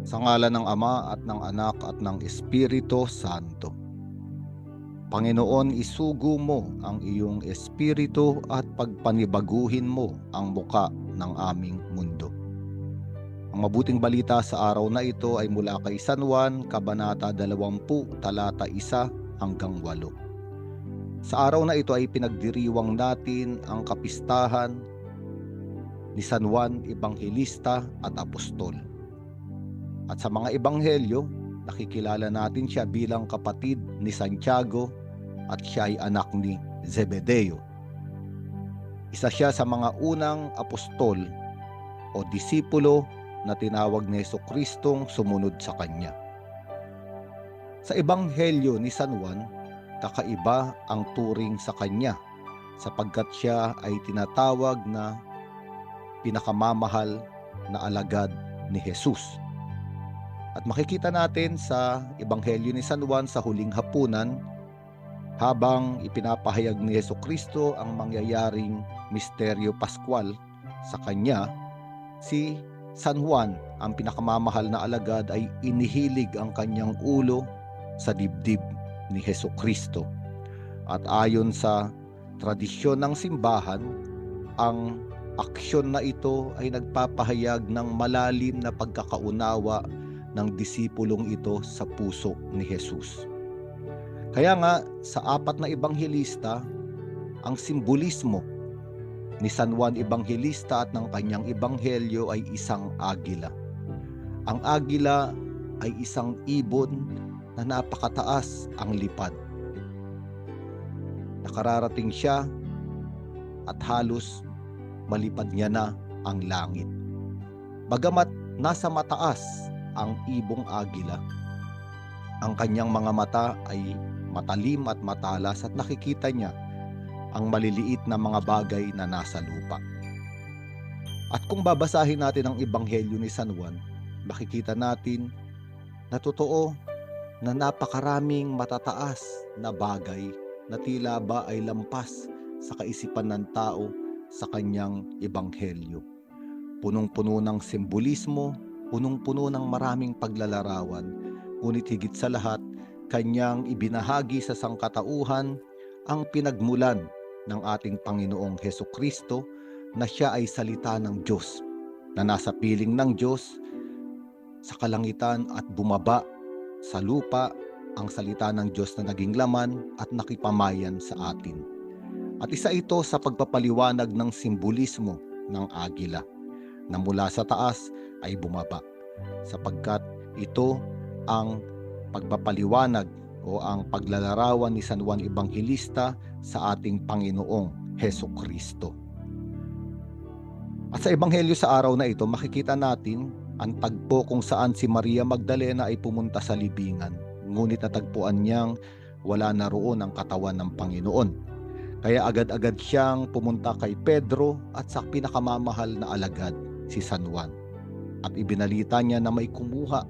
Sa ngalan ng Ama at ng Anak at ng Espiritu Santo. Panginoon, isugo mo ang iyong espiritu at pagpanibaguhin mo ang muka ng aming mundo. Ang mabuting balita sa araw na ito ay mula kay San Juan, Kabanata 20, talata 1 hanggang 8. Sa araw na ito ay pinagdiriwang natin ang kapistahan ni San Juan Ebanghelista at Apostol. At sa mga ebanghelyo, nakikilala natin siya bilang kapatid ni Santiago at siya ay anak ni Zebedeo. Isa siya sa mga unang apostol o disipulo na tinawag ni Jesucristong sumunod sa kanya. Sa ebanghelyo ni San Juan, kakaiba ang turing sa kanya sapagkat siya ay tinatawag na pinakamamahal na alagad ni Jesus. At makikita natin sa ebanghelyo ni San Juan sa huling hapunan, habang ipinapahayag ni Jesucristo ang mangyayaring misteryo Pascual sa kanya, si San Juan, ang pinakamamahal na alagad, ay inihilig ang kanyang ulo sa dibdib ni Jesucristo. At ayon sa tradisyon ng simbahan, ang aksyon na ito ay nagpapahayag ng malalim na pagkakaunawa ng disipulong ito sa puso ni Jesus. Kaya nga sa apat na ebanghelista, ang simbolismo ni San Juan Ebanghelista at ng kanyang ebanghelyo ay isang agila. Ang agila ay isang ibon na napakataas ang lipad. Nakararating siya at halos malipad niya na ang langit. Bagamat nasa mataas ang ibong agila, ang kanyang mga mata ay matalim at matalas at nakikita niya ang maliliit na mga bagay na nasa lupa. At kung babasahin natin ang ebanghelyo ni San Juan, makikita natin na totoo na napakaraming matataas na bagay na tila ba ay lampas sa kaisipan ng tao sa kanyang ebanghelyo. Punong-puno ng simbolismo, punong-puno ng maraming paglalarawan, ngunit higit sa lahat, kanyang ibinahagi sa sangkatauhan ang pinagmulan ng ating Panginoong Hesukristo na siya ay salita ng Diyos, na nasa piling ng Diyos sa kalangitan at bumaba sa lupa, ang salita ng Diyos na naging laman at nakipamayan sa atin. At isa ito sa pagpapaliwanag ng simbolismo ng agila na mula sa taas ay bumaba, sapagkat ito ang pagpapaliwanag o ang paglalarawan ni San Juan Ebanghelista sa ating Panginoong Hesukristo. At sa ebanghelyo sa araw na ito, makikita natin ang tagpo kung saan si Maria Magdalena ay pumunta sa libingan, ngunit natagpuan niyang wala na roon ang katawan ng Panginoon. Kaya agad-agad siyang pumunta kay Pedro at sa pinakamamahal na alagad, si San Juan, at ibinalita niya na may kumuha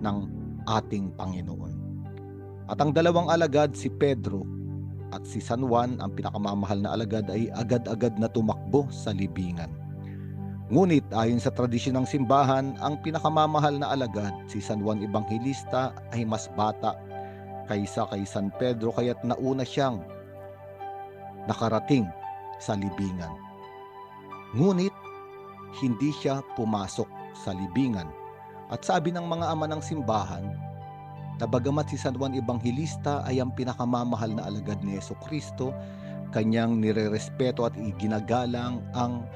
ng ating Panginoon. At ang dalawang alagad, si Pedro at si San Juan, ang pinakamamahal na alagad, ay agad-agad na tumakbo sa libingan. Ngunit ayon sa tradisyon ng simbahan, ang pinakamamahal na alagad, si San Juan Ebanghelista, ay mas bata kaysa kay San Pedro, kaya't nauna siyang nakarating sa libingan. Ngunit hindi siya pumasok sa libingan. At sabi ng mga ama ng simbahan na bagamat si San Juan Ebanghelista ay ang pinakamamahal na alagad ni Jesucristo, kanyang nirerespeto at iginagalang ang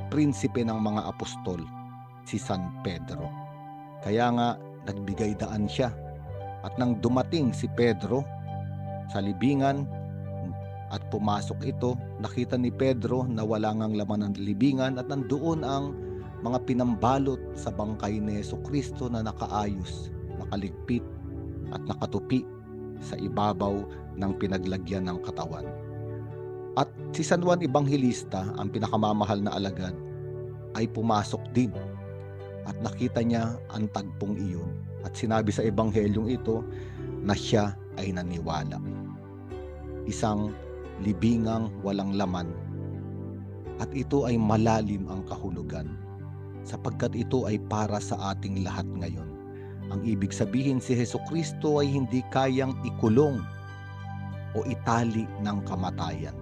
prinsipe ng mga apostol, si San Pedro. Kaya nga nagbigay daan siya. At nang dumating si Pedro sa libingan at pumasok ito, nakita ni Pedro na wala ngang laman ng libingan at nandoon ang mga pinambalot sa bangkay ni Jesucristo na nakaayos, nakaligpit at nakatupi sa ibabaw ng pinaglagyan ng katawan. At si San Juan Ebanghelista, ang pinakamamahal na alagad, ay pumasok din at nakita niya ang tagpong iyon at sinabi sa ebanghelyong ito na siya ay naniwala. Isang libingang walang laman, at ito ay malalim ang kahulugan, sapagkat ito ay para sa ating lahat ngayon. Ang ibig sabihin, si Hesukristo ay hindi kayang ikulong o itali ng kamatayan.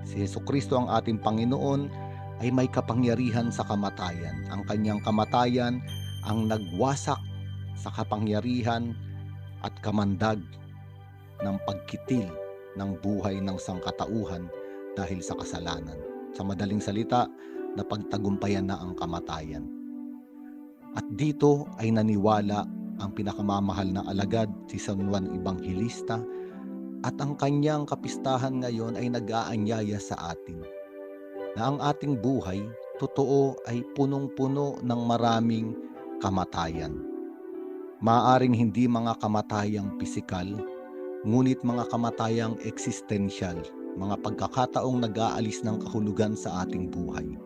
Si Hesukristo, ang ating Panginoon, ay may kapangyarihan sa kamatayan. Ang kanyang kamatayan ang nagwasak sa kapangyarihan at kamandag ng pagkitil ng buhay ng sangkatauhan dahil sa kasalanan. Sa madaling salita, napagtagumpayan na ang kamatayan. At dito ay naniwala ang pinakamamahal na alagad, si San Juan Evangelista, at ang kanyang kapistahan ngayon ay nag-aanyaya sa atin na ang ating buhay, totoo, ay punong-puno ng maraming kamatayan. Maaaring hindi mga kamatayang pisikal, ngunit mga kamatayang eksistensyal, mga pagkakataong nag-aalis ng kahulugan sa ating buhay.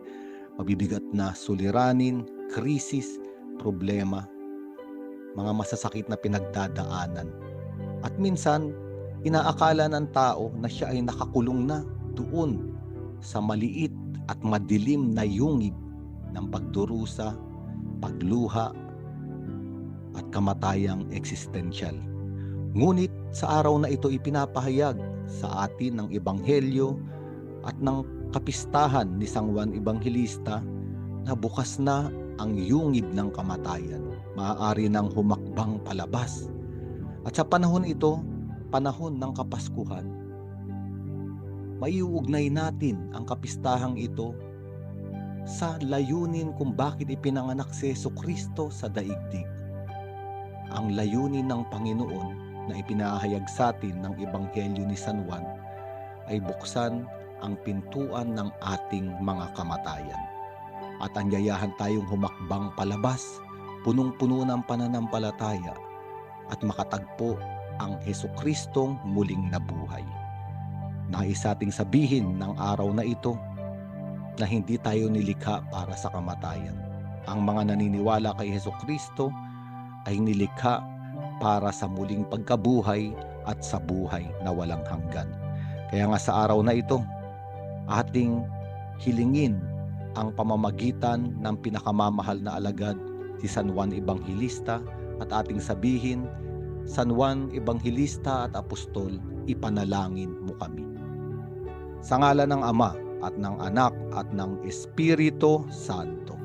Mabibigat na suliranin, krisis, problema, mga masasakit na pinagdadaanan. At minsan, inaakala ng tao na siya ay nakakulong na doon sa maliit at madilim na yungib ng pagdurusa, pagluha, at kamatayang eksistensyal. Ngunit sa araw na ito ipinapahayag sa atin ng Ebanghelyo at ng kapistahan ni San Juan Evangelista na bukas na ang yungib ng kamatayan. Maaari nang humakbang palabas. At sa panahon ito, panahon ng Kapaskuhan, maiuugnay natin ang kapistahang ito sa layunin kung bakit ipinanganak si Hesukristo sa daigdig. Ang layunin ng Panginoon na ipinahayag sa atin ng Ebanghelyo ni San Juan ay buksan ang pintuan ng ating mga kamatayan. At anyayahan tayong humakbang palabas, punong-puno ng pananampalataya, at makatagpo ang Hesukristong muling nabuhay. Nais ating sabihin ng araw na ito na hindi tayo nilikha para sa kamatayan. Ang mga naniniwala kay Hesukristo ay nilikha para sa muling pagkabuhay at sa buhay na walang hanggan. Kaya nga sa araw na ito, ating hilingin ang pamamagitan ng pinakamamahal na alagad, si San Juan Evangelista, at ating sabihin, San Juan Evangelista at Apostol, ipanalangin mo kami. Sa ngalan ng Ama at ng Anak at ng Espiritu Santo.